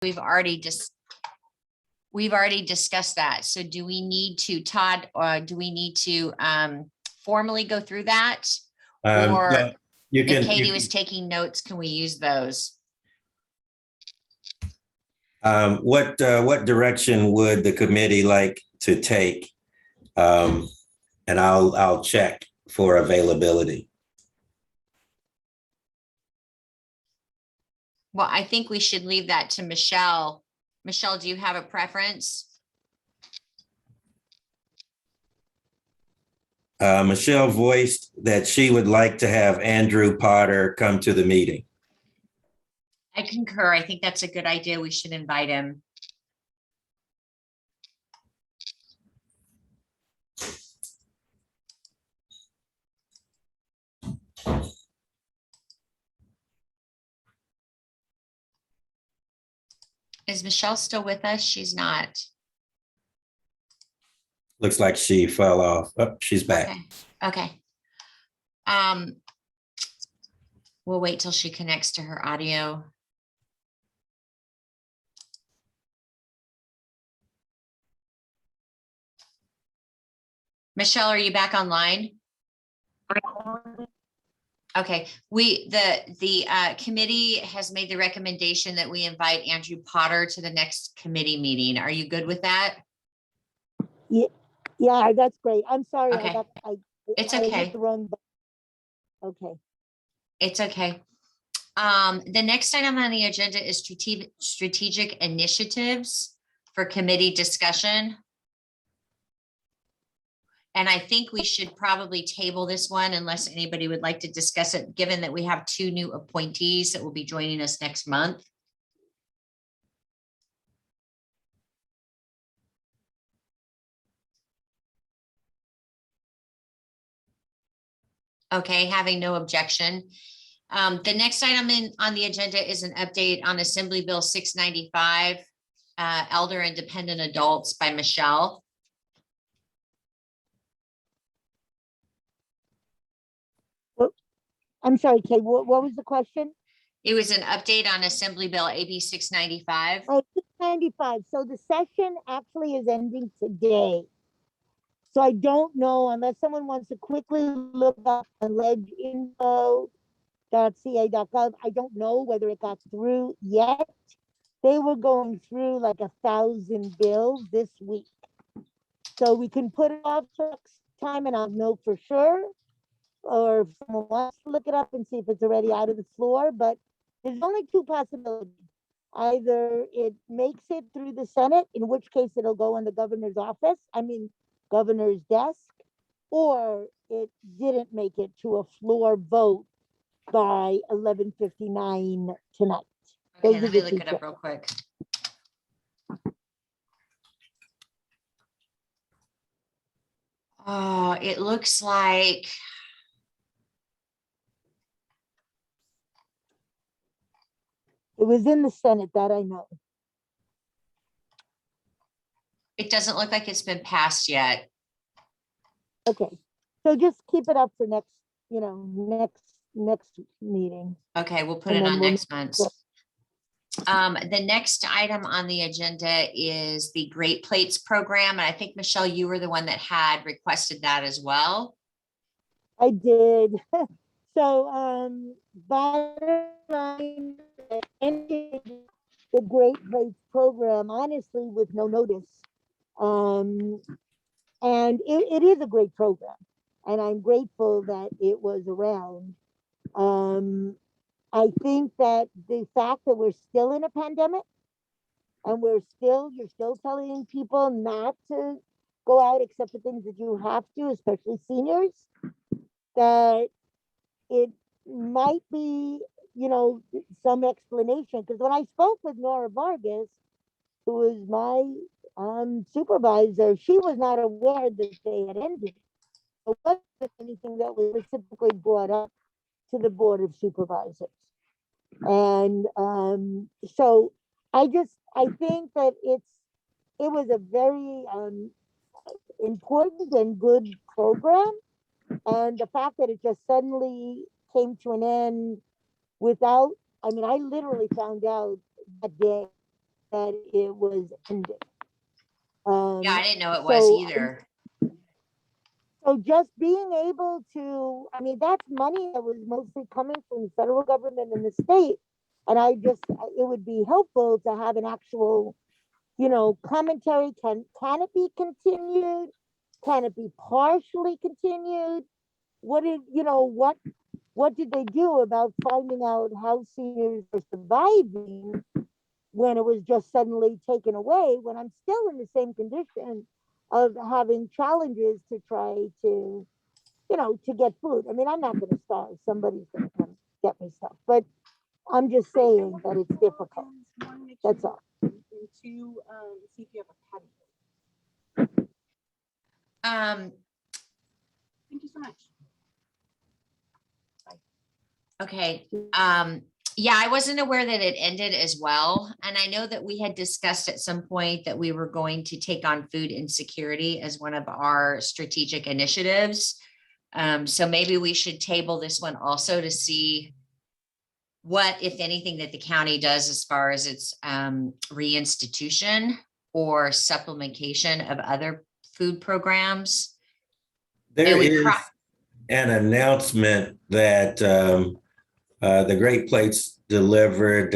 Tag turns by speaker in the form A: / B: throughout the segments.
A: we've already discussed that. So do we need to, Todd, do we need to formally go through that? Or
B: Yeah, you
A: if
B: can.
A: Katie was taking notes, can we use those?
B: What direction would the committee like to take? And I'll check for availability.
A: Well, I think we should leave that to Michelle. Michelle, do you have a preference?
B: Michelle voiced that she would like to have Andrew Potter come to the meeting.
A: I concur. I think that's a good idea. We should invite him. Is Michelle still with us? She's not.
B: Looks like she fell off. Oh, she's back.
A: Okay. We'll wait till she connects to her audio. Michelle, are you back online? Okay, the committee has made the recommendation that we invite Andrew Potter to the next committee meeting. Are you good with that?
C: Yeah, that's great. I'm sorry.
A: Okay. It's
C: I
A: okay.
C: hit the wrong button. Okay.
A: It's okay. The next item on the agenda is strategic initiatives for committee discussion. And I think we should probably table this one unless anybody would like to discuss it, given that we have 2 new appointees that will be joining us next month. Okay, having no objection. The next item on the agenda is an update on Assembly Bill 695, Elder and Dependent Adults by Michelle.
C: I'm sorry, Kate, what was the question?
A: It was an update on Assembly Bill AB 695.
C: Oh, 695. So the session actually is ending today. So I don't know, unless someone wants to quickly look up on leginfo.ca.gov. I don't know whether it got through yet. They were going through like 1,000 bills this week. So we can put it off next time and I'll know for sure. Or if someone wants to look it up and see if it's already out of the floor, but there's only 2 possibilities. Either it makes it through the Senate, in which case it'll go in the governor's governor's desk, or it didn't make it to a floor vote by 11:59 tonight.
A: Okay, let me look it up real quick. Oh, it looks like
C: it was in the Senate, that I know.
A: it doesn't look like it's been passed yet.
C: Okay, so just keep it up for next meeting.
A: Okay, we'll put it on next month's. The next item on the agenda is the Great Plates program. And I think, Michelle, you were the one that had requested that as well.
C: I did. So, bottom line, ended the Great Plates program, honestly, with no notice. And it is a great program. And I'm grateful that it was around. I think that the fact that we're still in a pandemic and you're still telling people not to go out except for things that you have to, especially seniors, that it might be, some explanation. Because when I spoke with Nora Vargas, who was my supervisor, she was not aware that they had ended. It wasn't anything that was specifically brought up to the Board of Supervisors. And so I think that it was a very important and good program. And the fact that it just suddenly came to an end I literally found out that day. that it was ended.
A: Yeah, I didn't know it was
C: So
A: either.
C: So just being able to, I mean, that's money that was mostly coming from the federal government and the state. And it would be helpful to have an actual, commentary. Can it be continued? Can it be partially continued? What did they do about finding out how seniors are surviving when it was just suddenly taken away, when I'm still in the same condition of having challenges to try to get food. I mean, I'm not going to starve. Somebody's going to come get me stuff. But I'm just saying that it's difficult. That's all.
D: And to see if you have a pen. Thank you so much.
A: Okay. Yeah, I wasn't aware that it ended as well. And I know that we had discussed at some point that we were going to take on food insecurity as one of our strategic initiatives. So maybe we should table this one also to see what, if anything, that the county does as far as its reinstitution or supplementation of other food programs.
B: There is an announcement that the Great Plates delivered,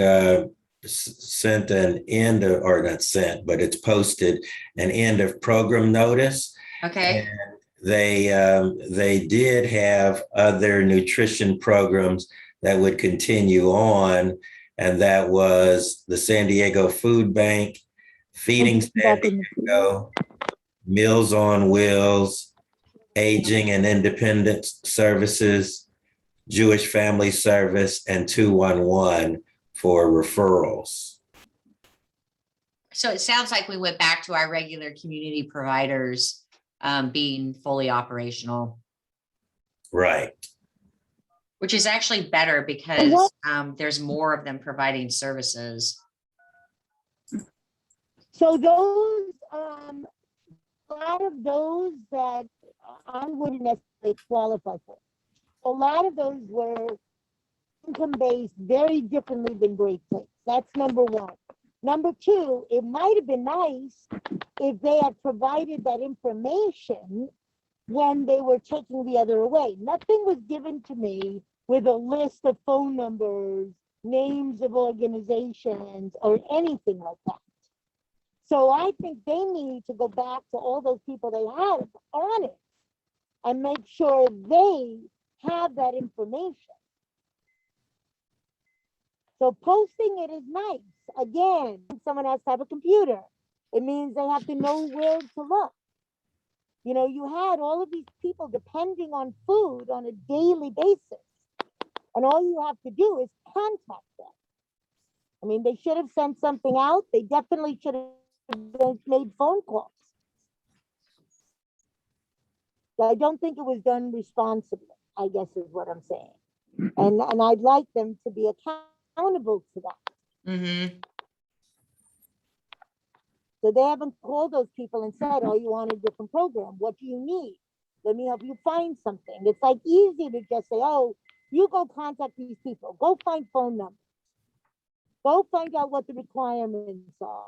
B: sent an end of, or not sent, but it's posted an end of program notice.
A: Okay.
B: And they did have other nutrition programs that would continue on, and that was the San Diego Food Bank, Feeding San Diego, Meals on Wheels, Aging and Independence Services, Jewish Family Service, and 211 for referrals.
A: So it sounds like we went back to our regular community providers being fully operational.
B: Right.
A: Which is actually better because there's more of them providing services.
C: So those, a lot of those that I wouldn't necessarily qualify for. A lot of those were income-based very differently than Great Plates. That's number one. Number two, it might have been nice if they had provided that information when they were taking the other away. Nothing was given to me with a list of phone numbers, names of organizations, or anything like that. So I think they need to go back to all those people they had on it and make sure they have that information. So posting it is nice. Again, someone has to have a computer. It means they have to know where to look. You had all of these people depending on food on a daily basis. And all you have to do is contact them. I mean, they should have sent something out. They definitely should have made phone calls. I don't think it was done responsibly, I guess is what I'm saying. And I'd like them to be accountable to that.
A: Mm-hmm.
C: So they haven't called those people and said, oh, you want a different program? What do you need? Let me help you find something. It's like easy to just say, oh, you go contact these people. Go find phone numbers. Go find out what the requirements are.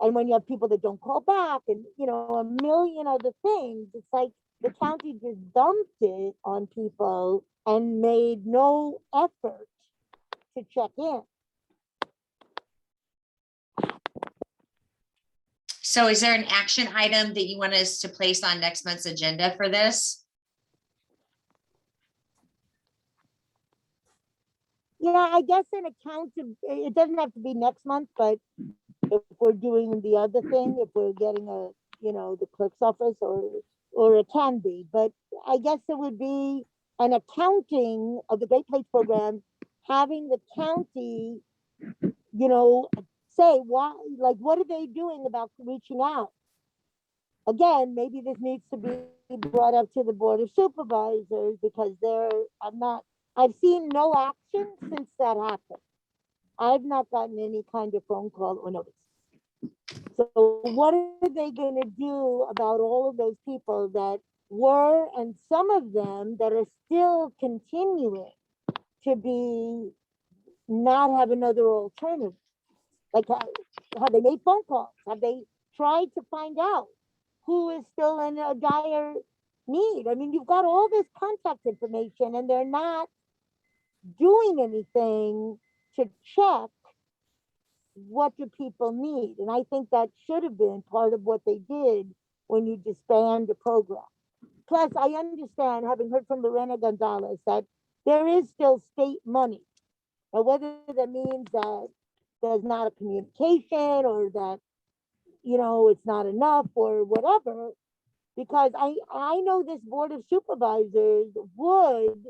C: And when you have people that don't call back and, a million other things, it's like the county just dumped it on people and made no effort to check in.
A: So is there an action item that you want us to place on next month's agenda for this?
C: Yeah, I guess an account, it doesn't have to be next month, but if we're doing the other thing, if we're getting the clerk's office, or it can be, but I guess it would be an accounting of the Great Plates program, having the county, say why, like, what are they doing about reaching out? Again, maybe this needs to be brought up to the Board of Supervisors because I've seen no action since that happened. I've not gotten any kind of phone call or notice. So what are they going to do about all of those people that were, and some of them that are still continuing to be, not have another alternative? Like, have they made phone calls? Have they tried to find out who is still in a dire need? I mean, you've got all this contact information and they're not doing anything to check what do people need. And I think that should have been part of what they did when you disband the program. Plus, I understand, having heard from Lorena Gonzalez, that there is still state money. Now, whether that means that there's not a communication or that, it's not enough or whatever, because I know this board of supervisors would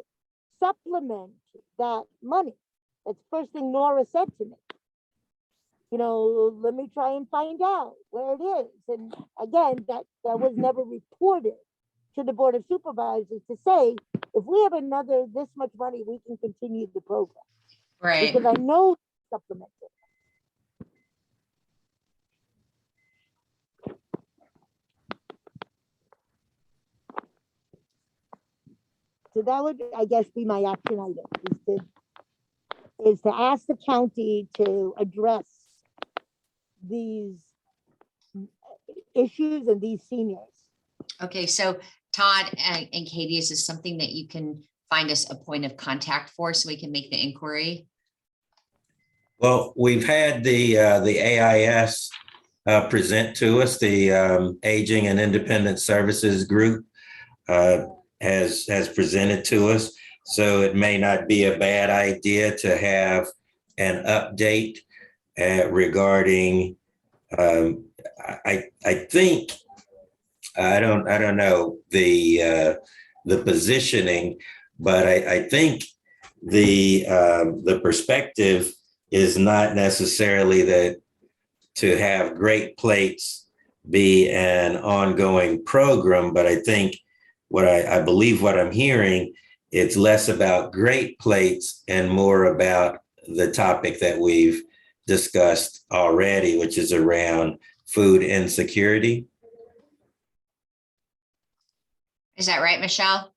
C: supplement that money. That's the first thing Nora said to me. Let me try and find out where it is. And again, that was never reported to the board of supervisors to say, if we have another this much money, we can continue the program.
A: Right.
C: Because I know supplemented. So that would, I guess, be my action item, is to ask the county to address these issues and these seniors.
A: Okay, so Todd and Katie, is this something that you can find us a point of contact for so we can make the inquiry?
B: Well, we've had the AIS present to us. The Aging and Independent Services Group has presented to us. So it may not be a bad idea to have an update regarding. I think I don't know the positioning, but I think the perspective is not necessarily that to have Great Plates be an ongoing program, but I think I believe what I'm hearing, it's less about Great Plates and more about the topic that we've discussed already, which is around food insecurity.
A: Is that right, Michelle?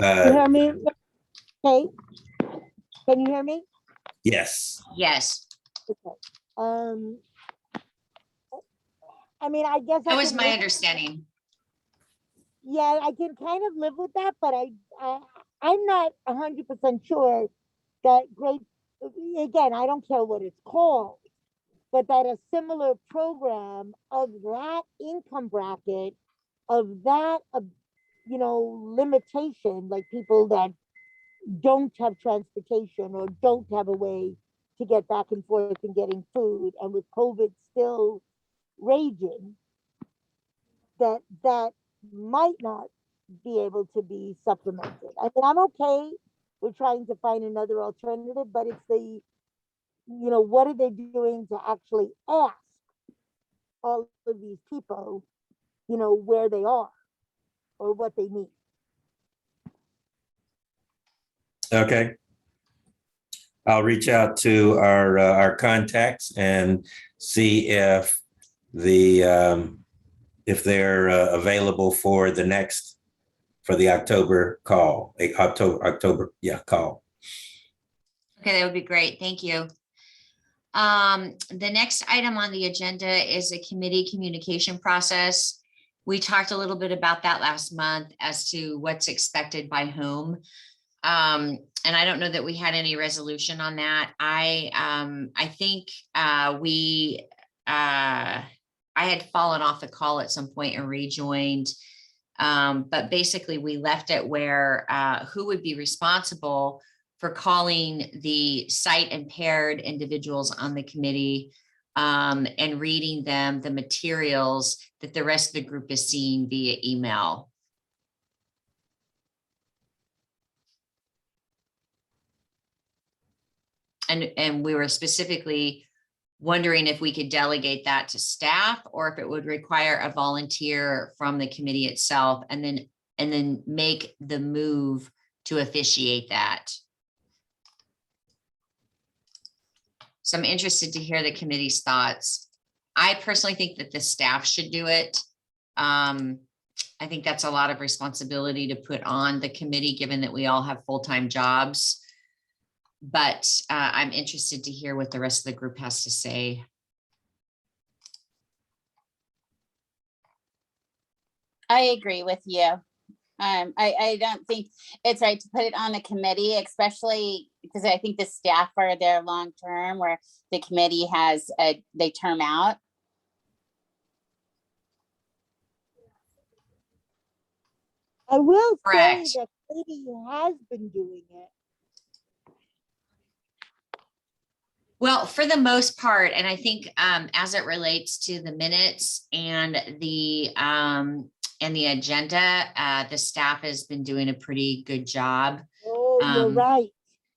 C: You hear me? Okay. Can you hear me?
B: Yes.
A: Yes.
C: Okay. I mean, I guess
A: That was my understanding.
C: Yeah, I can kind of live with that, but I'm not 100% sure that again, I don't care what it's called, but that a similar program of that income bracket, of that, limitation, like people that don't have transportation or don't have a way to get back and forth and getting food, and with COVID still raging, that might not be able to be supplemented. I mean, I'm okay with trying to find another alternative, but it's what are they doing to actually ask all of these people, where they are or what they need?
B: Okay. I'll reach out to our contacts and see if if they're available for the October call. October call.
A: Okay, that would be great. Thank you. The next item on the agenda is a committee communication process. We talked a little bit about that last month as to what's expected by whom. And I don't know that we had any resolution on that. I think I had fallen off the call at some point and rejoined. But basically we left it where who would be responsible for calling the sight impaired individuals on the committee and reading them the materials that the rest of the group is seeing via email. And we were specifically wondering if we could delegate that to staff or if it would require a volunteer from the committee itself and then make the move to officiate that. So I'm interested to hear the committee's thoughts. I personally think that the staff should do it. I I think that's a lot of responsibility to put on the committee, given that we all have full-time jobs. But I'm interested to hear what the rest of the group has to say.
E: I agree with you. I don't think it's right to put it on the committee, especially because I think the staff are there long-term, where the committee has, they term out.
C: I will say
A: Correct.
C: that Katie has been doing it.
A: Well, for the most part, and I think as it relates to the minutes and the agenda, the staff has been doing a pretty good job.
C: Oh, you're right.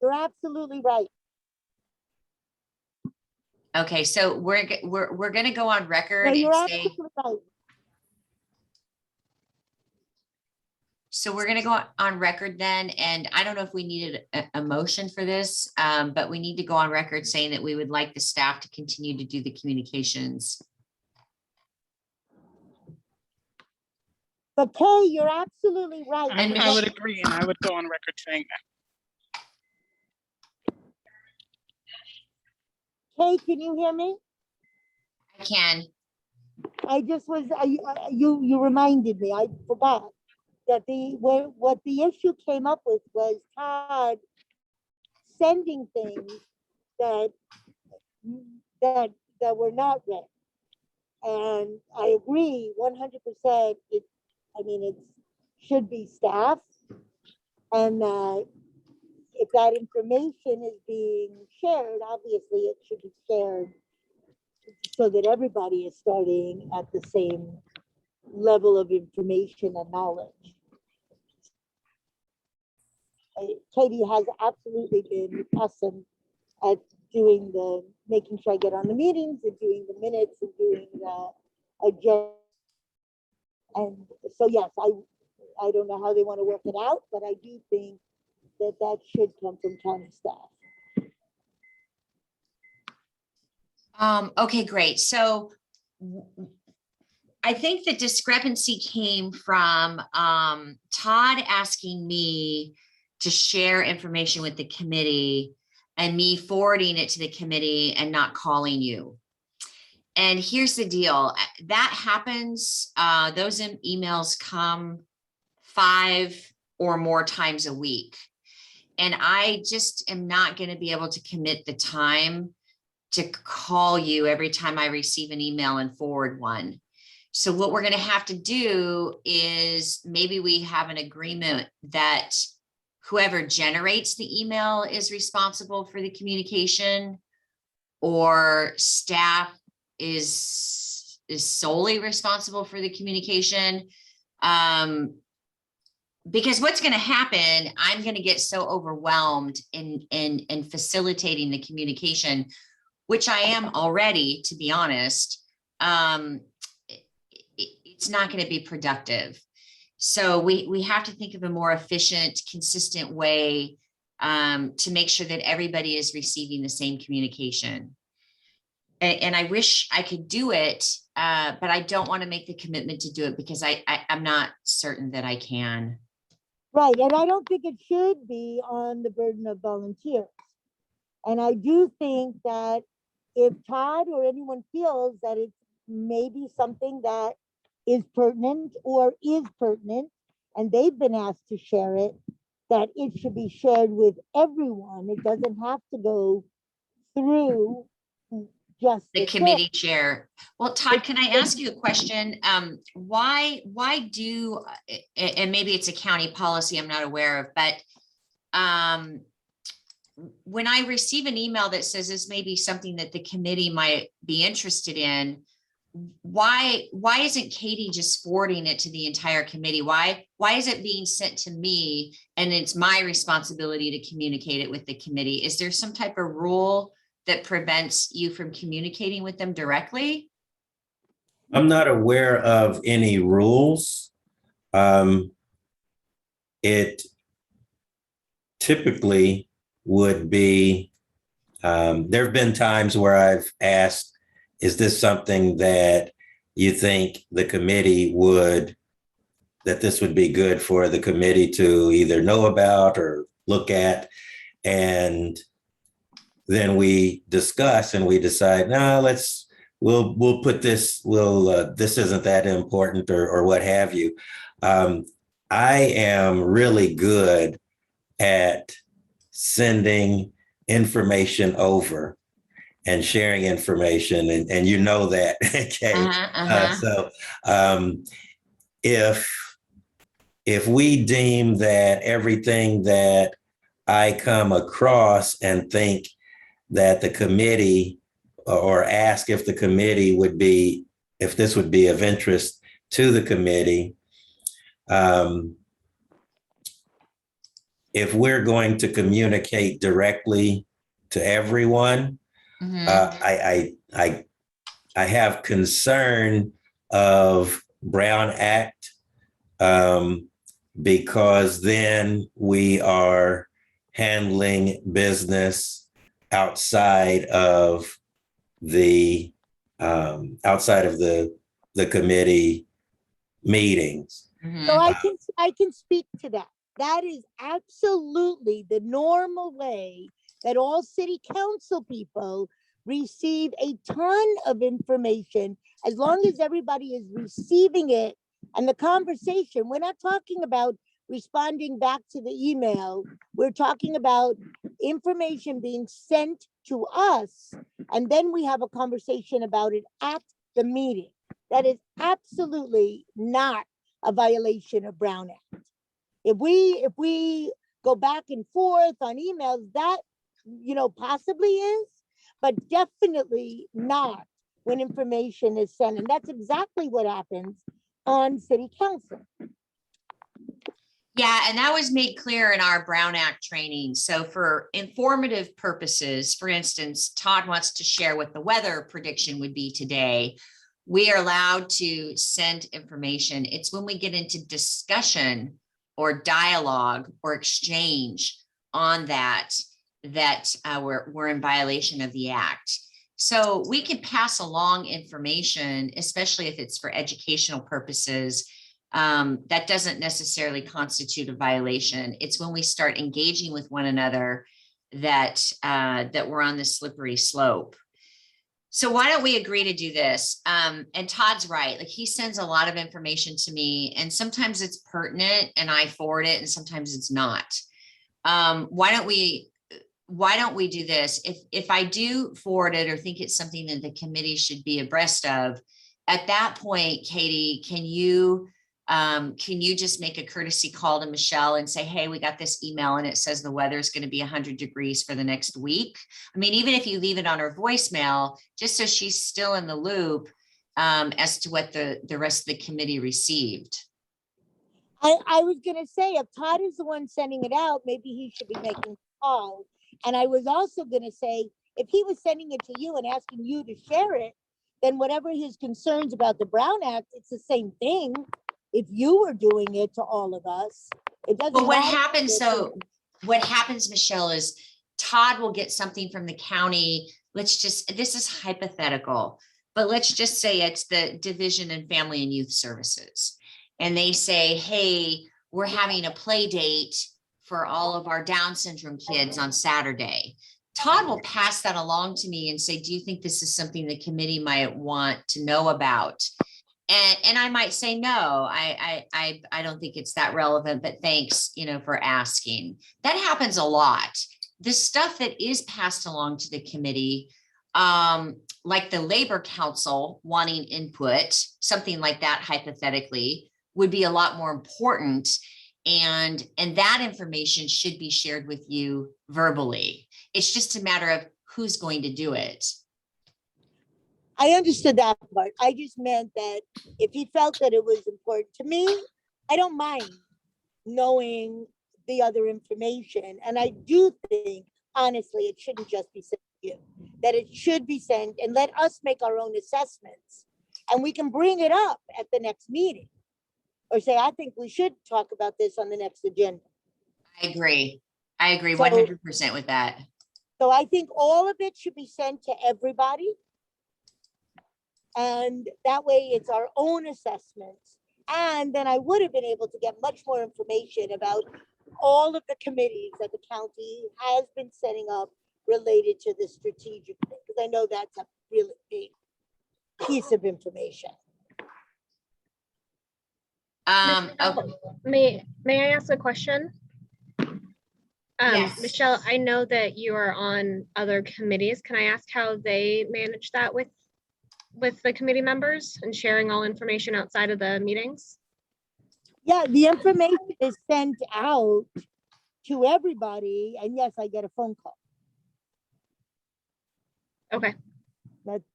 C: You're absolutely right.
A: Okay, so we're going to go on record
C: No, you're
A: and say,
C: absolutely right.
A: so we're going to go on record then, and I don't know if we needed a motion for this, but we need to go on record saying that we would like the staff to continue to do the communications.
C: But Kay, you're absolutely right.
A: And
F: I would agree, and I would go on record saying that.
C: Kay, can you hear me?
A: I can.
C: I just was, you reminded me, I forgot that what the issue came up with was Todd sending things that were not read. And I agree 100%. It should be staff, and if that information is being shared, obviously it should be shared so that everybody is starting at the same level of information and knowledge. Katie has absolutely been awesome at making sure I get on the meetings and doing the minutes and doing the agenda. And so, yes, I don't know how they want to work it out, but I do think that should come from county staff.
A: Okay, great. So I think the discrepancy came from Todd asking me to share information with the committee and me forwarding it to the committee and not calling you. And here's the deal. That happens. Those emails come 5 or more times a week. And I just am not going to be able to commit the time to call you every time I receive an email and forward one. So what we're going to have to do is maybe we have an agreement that whoever generates the email is responsible for the communication, or staff is solely responsible for the communication. Because what's going to happen, I'm going to get so overwhelmed in facilitating the communication, which I am already, to be honest. It's not going to be productive. So we have to think of a more efficient, consistent way to make sure that everybody is receiving the same communication. And I wish I could do it, but I don't want to make the commitment to do it because I'm not certain that I can.
C: Right, and I don't think it should be on the burden of volunteers. And I do think that if Todd or anyone feels that it's maybe something that is pertinent and they've been asked to share it, that it should be shared with everyone. It doesn't have to go through just
A: The committee chair. Well, Todd, can I ask you a question? Why do, and maybe it's a county policy I'm not aware of, but when I receive an email that says this may be something that the committee might be interested in, why isn't Katie just forwarding it to the entire committee? Why is it being sent to me and it's my responsibility to communicate it with the committee? Is there some type of rule that prevents you from communicating with them directly?
B: I'm not aware of any rules. It typically would be, there have been times where I've asked, is this something that you think the committee would that this would be good for the committee to either know about or look at. And then we discuss and we decide, no, we'll put this, this isn't that important or what have you. I am really good at sending information over and sharing information, and you know that, okay? So if we deem that everything that I come across and think that the committee, or ask if the committee would be, if this would be of interest to the committee, if we're going to communicate directly to everyone, I have concern of Brown Act, because then we are handling business outside of the committee meetings.
C: So I can speak to that. That is absolutely the normal way that all city council people receive a ton of information, as long as everybody is receiving it. And the conversation, we're not talking about responding back to the email. We're talking about information being sent to us, and then we have a conversation about it at the meeting. That is absolutely not a violation of Brown Act. If we go back and forth on emails, that, possibly is, but definitely not when information is sent. And that's exactly what happens on city council.
A: Yeah, and that was made clear in our Brown Act training. So for informative purposes, for instance, Todd wants to share what the weather prediction would be today. We are allowed to send information. It's when we get into discussion or dialogue or exchange on that we're in violation of the act. So we can pass along information, especially if it's for educational purposes. That doesn't necessarily constitute a violation. It's when we start engaging with one another that we're on the slippery slope. So why don't we agree to do this? And Todd's right. Like, he sends a lot of information to me, and sometimes it's pertinent and I forward it, and sometimes it's not. Why don't we do this? If I do forward it or think it's something that the committee should be abreast of, at that point, Katie, can you just make a courtesy call to Michelle and say, hey, we got this email and it says the weather is going to be 100 degrees for the next week? I mean, even if you leave it on her voicemail, just so she's still in the loop as to what the rest of the committee received.
C: I was going to say, if Todd is the one sending it out, maybe he should be making a call. And I was also going to say, if he was sending it to you and asking you to share it, then whatever his concerns about the Brown Act, it's the same thing. If you were doing it to all of us, it doesn't matter.
A: What happens, Michelle, is Todd will get something from the county. This is hypothetical, but let's just say it's the Division in Family and Youth Services. And they say, hey, we're having a play date for all of our Down syndrome kids on Saturday. Todd will pass that along to me and say, do you think this is something the committee might want to know about? And I might say, no, I don't think it's that relevant, but thanks, for asking. That happens a lot. The stuff that is passed along to the committee, like the Labor Council wanting input, something like that, hypothetically, would be a lot more important. And that information should be shared with you verbally. It's just a matter of who's going to do it.
C: I understood that part. I just meant that if he felt that it was important to me, I don't mind knowing the other information. And I do think, honestly, it shouldn't just be sent to you, that it should be sent, and let us make our own assessments. And we can bring it up at the next meeting, or say, I think we should talk about this on the next agenda.
A: I agree 100% with that.
C: So I think all of it should be sent to everybody. And that way it's our own assessments. And then I would have been able to get much more information about all of the committees that the county has been setting up related to the strategic thing, because I know that's a really big piece of information.
A: Okay.
G: May I ask a question?
A: Yes.
G: Michelle, I know that you are on other committees. Can I ask how they manage that with the committee members and sharing all information outside of the meetings?
C: Yeah, the information is sent out to everybody, and yes, I get a phone call.
G: Okay.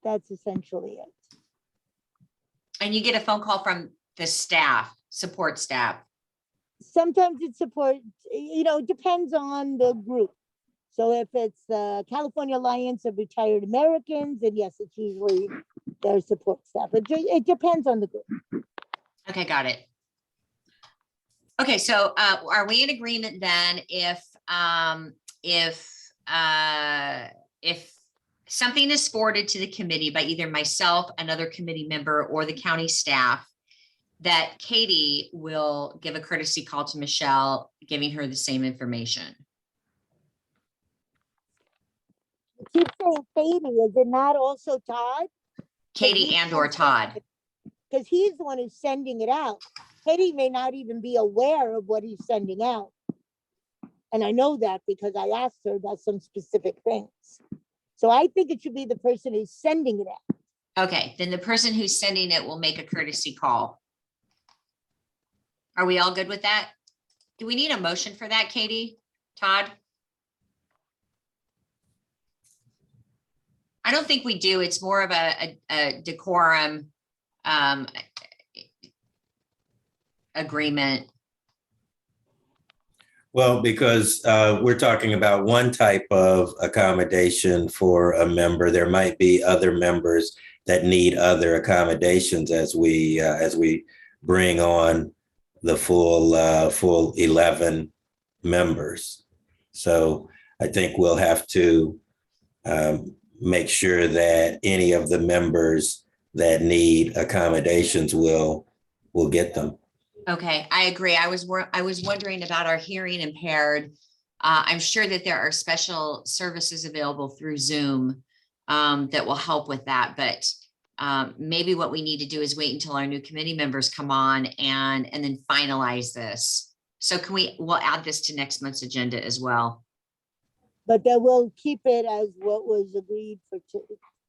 C: That's essentially it.
A: And you get a phone call from the staff, support staff.
C: Sometimes it's support, it depends on the group. So if it's the California Alliance of Retired Americans, then yes, it's usually their support staff. It depends on the group.
A: Okay, got it. Okay, so are we in agreement then if something is forwarded to the committee by either myself, another committee member, or the county staff, that Katie will give a courtesy call to Michelle, giving her the same information?
C: Keep saying Katie, is it not also Todd?
A: Katie and or Todd.
C: Because he's the one who's sending it out. Katie may not even be aware of what he's sending out. And I know that because I asked her about some specific things. So I think it should be the person who's sending it out.
A: Okay, then the person who's sending it will make a courtesy call. Are we all good with that? Do we need a motion for that, Katie? Todd? I don't think we do. It's more of a decorum agreement.
B: Well, because we're talking about one type of accommodation for a member, there might be other members that need other accommodations as we bring on the full 11 members. So I think we'll have to make sure that any of the members that need accommodations will get them.
A: Okay, I agree. I was wondering about our hearing impaired. I'm sure that there are special services available through Zoom that will help with that, but maybe what we need to do is wait until our new committee members come on and then finalize this. So we'll add this to next month's agenda as well.
C: But then we'll keep it as what was agreed for.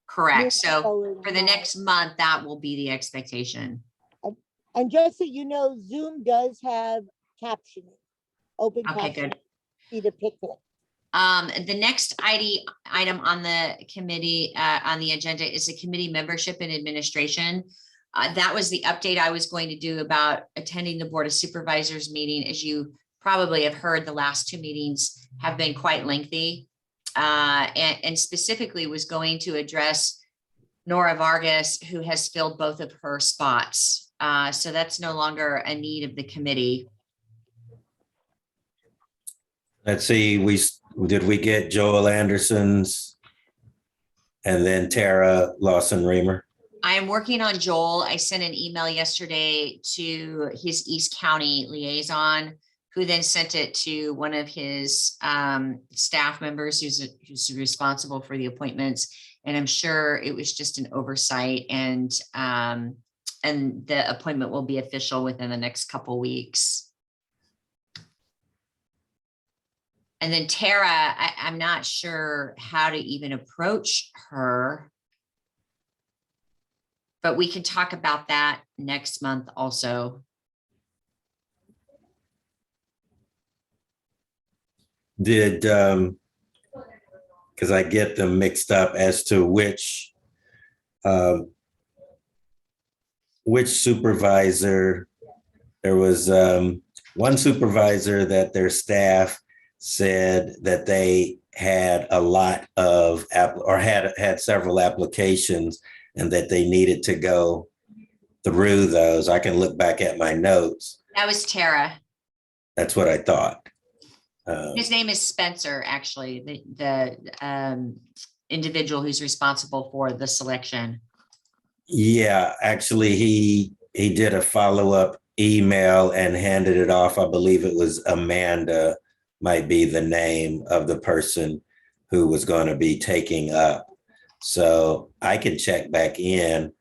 A: Correct. So for the next month, that will be the expectation.
C: And just so you know, Zoom does have captioning, open
A: Okay,
C: captioning.
A: good.
C: You to pick it.
A: The next item on the committee, on the agenda is the committee membership and administration. That was the update I was going to do about attending the Board of Supervisors meeting. As you probably have heard, the last two meetings have been quite lengthy, and specifically was going to address Nora Vargas, who has filled both of her spots. So that's no longer a need of the committee.
B: Let's see, did we get Joel Anderson's and then Tara Lawson-Remer?
A: I am working on Joel. I sent an email yesterday to his East County liaison, who then sent it to one of his staff members who's responsible for the appointments. And I'm sure it was just an oversight, and the appointment will be official within the next couple weeks. And then Tara, I'm not sure how to even approach her, but we can talk about that next month also.
B: Did, because I get them mixed up as to which supervisor. There was one supervisor that their staff said that they had a lot of had several applications and that they needed to go through those. I can look back at my notes.
A: That was Tara.
B: That's what I thought.
A: His name is Spencer, actually, the individual who's responsible for the selection.
B: Yeah, actually, he did a follow-up email and handed it off. I believe it was Amanda, might be the name of the person who was going to be taking up. So I can check back in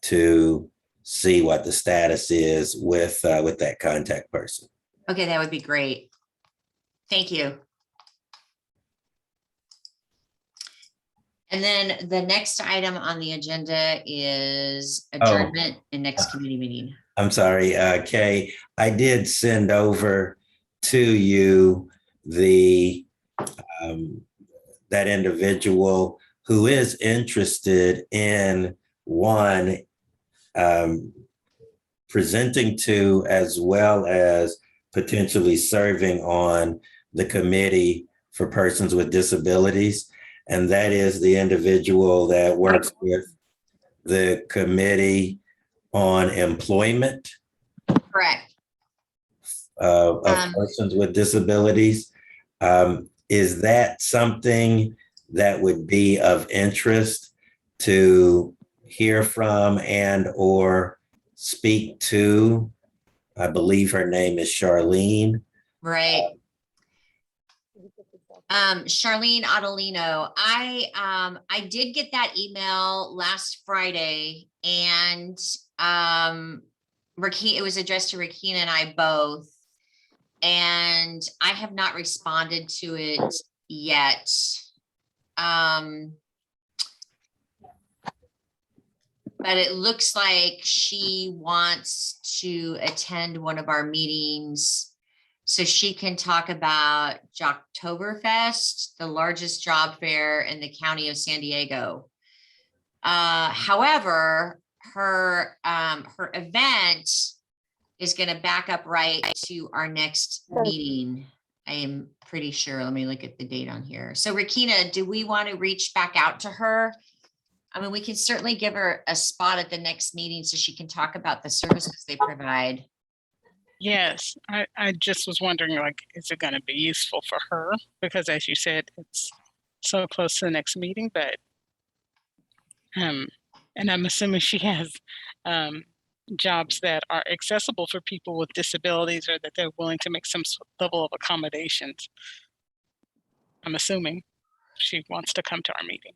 B: to see what the status is with that contact person.
A: Okay, that would be great. Thank you. And then the next item on the agenda is adjournment and next committee meeting.
B: I'm sorry, Kay, I did send over to you the that individual who is interested in one presenting to, as well as potentially serving on the committee for persons with disabilities. And that is the individual that works with the committee on employment
A: Correct.
B: of persons with disabilities. Is that something that would be of interest to hear from and or speak to? I believe her name is Charlene.
A: Right. Charlene Adelino, I did get that email last Friday, and it was addressed to Rakina and I both, and I have not responded to it yet. But it looks like she wants to attend one of our meetings so she can talk about Jocktoberfest, the largest job fair in the county of San Diego. However, her event is going to back up right to our next meeting. I am pretty sure. Let me look at the date on here. So Rakina, do we want to reach back out to her? I mean, we can certainly give her a spot at the next meeting so she can talk about the services they provide.
F: Yes, I just was wondering, like, is it going to be useful for her? Because as you said, it's so close to the next meeting, but, and I'm assuming she has jobs that are accessible for people with disabilities, or that they're willing to make some level of accommodations. I'm assuming she wants to come to our meeting.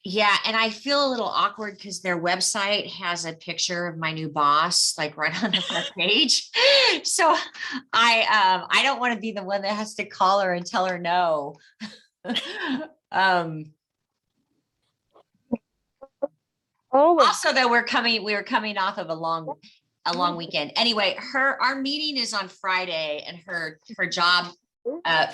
A: Yeah, and I feel a little awkward because their website has a picture of my new boss, like right on the front page. So I don't want to be the one that has to call her and tell her no. Also, though, we were coming off of a long weekend. Anyway, our meeting is on Friday, and her job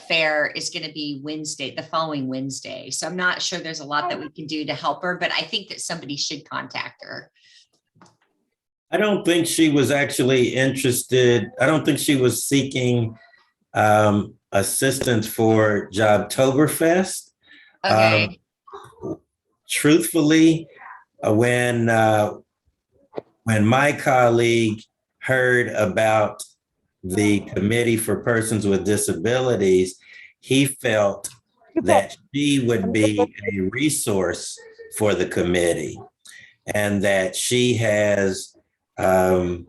A: fair is going to be Wednesday, the following Wednesday. So I'm not sure there's a lot that we can do to help her, but I think that somebody should contact her.
B: I don't think she was actually interested. I don't think she was seeking assistance for Jobtoberfest.
A: Okay.
B: Truthfully, when my colleague heard about the Committee for Persons with Disabilities, he felt that she would be a resource for the committee, and that she has some,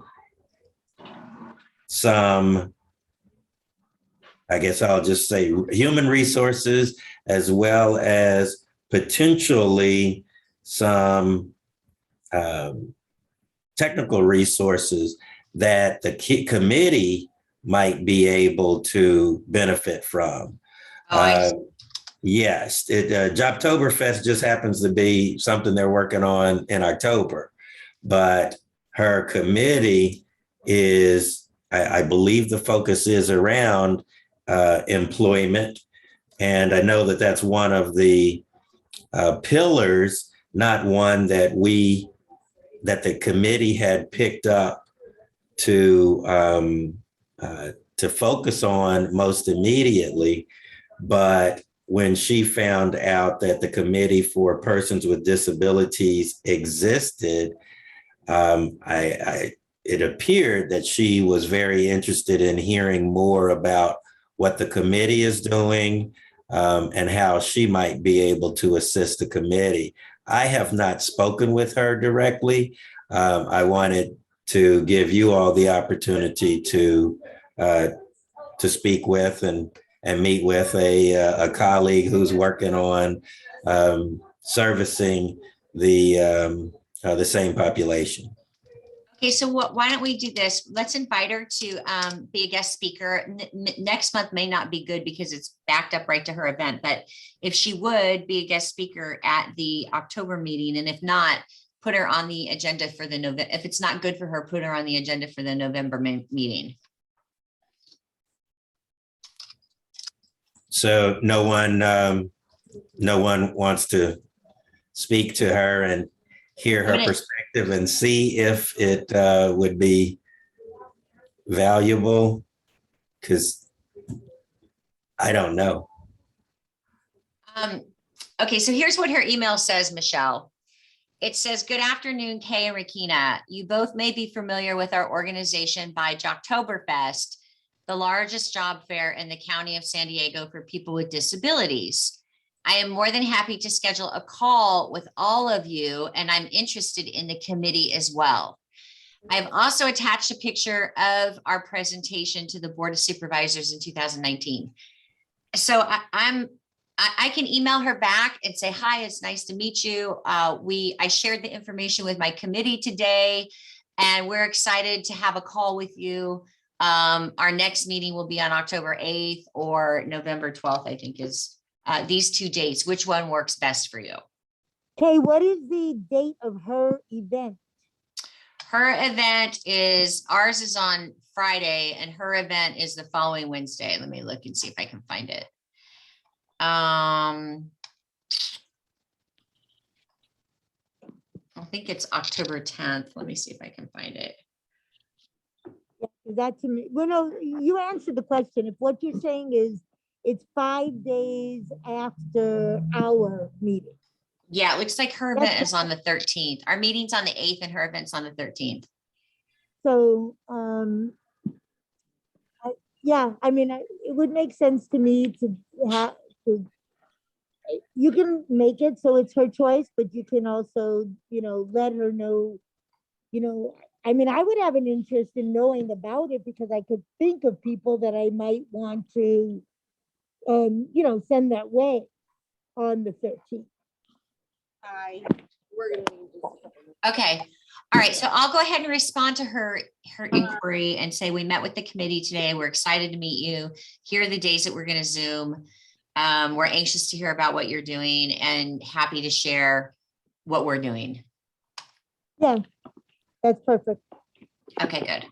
B: I guess I'll just say, human resources, as well as potentially some technical resources that the committee might be able to benefit from. Yes, Jobtoberfest just happens to be something they're working on in October, but her committee is, I believe the focus is around employment. And I know that that's one of the pillars, not one that the committee had picked up to focus on most immediately. But when she found out that the Committee for Persons with Disabilities existed, it appeared that she was very interested in hearing more about what the committee is doing, and how she might be able to assist the committee. I have not spoken with her directly. I wanted to give you all the opportunity to speak with and meet with a colleague who's working on servicing the same population.
A: Okay, so why don't we do this? Let's invite her to be a guest speaker. Next month may not be good because it's backed up right to her event, but if she would be a guest speaker at the October meeting, and if not, put her on the agenda for the November. If it's not good for her, put her on the agenda for the November meeting.
B: So no one wants to speak to her and hear her perspective and see if it would be valuable, because I don't know.
A: Okay, so here's what her email says, Michelle. It says, good afternoon, Kay and Rakina. You both may be familiar with our organization by Jocktoberfest, the largest job fair in the county of San Diego for people with disabilities. I am more than happy to schedule a call with all of you, and I'm interested in the committee as well. I've also attached a picture of our presentation to the Board of Supervisors in 2019. So I can email her back and say, hi, it's nice to meet you. I shared the information with my committee today, and we're excited to have a call with you. Our next meeting will be on October 8th or November 12th, I think is these two dates. Which one works best for you?
C: Okay, what is the date of her event?
A: Her event ours is on Friday, and her event is the following Wednesday. Let me look and see if I can find it. I think it's October 10th. Let me see if I can find it.
C: Yeah, that to me, well, no, you answered the question. If what you're saying is it's 5 days after our meeting.
A: Yeah, it looks like her event is on the 13th. Our meeting's on the 8th and her event's on the 13th.
C: So, yeah, I mean, it would make sense to me to have to. You can make it so it's her choice, but you can also, let her know, I mean, I would have an interest in knowing about it because I could think of people that I might want to, send that way on the 13th.
D: We're gonna need just a couple minutes.
A: Okay. All right. So I'll go ahead and respond to her inquiry and say, we met with the committee today. We're excited to meet you. Here are the days that we're going to Zoom. We're anxious to hear about what you're doing and happy to share what we're doing.
C: Yeah, that's perfect.
A: Okay, good.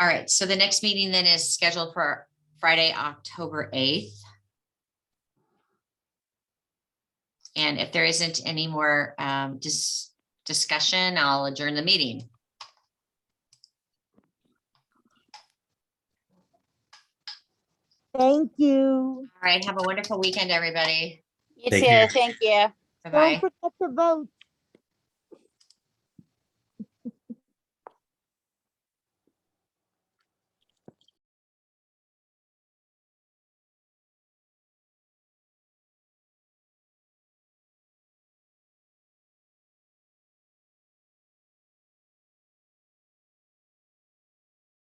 A: All right. So the next meeting then is scheduled for Friday, October 8th. And if there isn't any more discussion, I'll adjourn the meeting.
C: Thank you.
A: All right. Have a wonderful weekend, everybody.
E: You
B: Take
E: too.
B: care.
E: Thank you.
A: Bye-bye.
C: Don't forget to vote.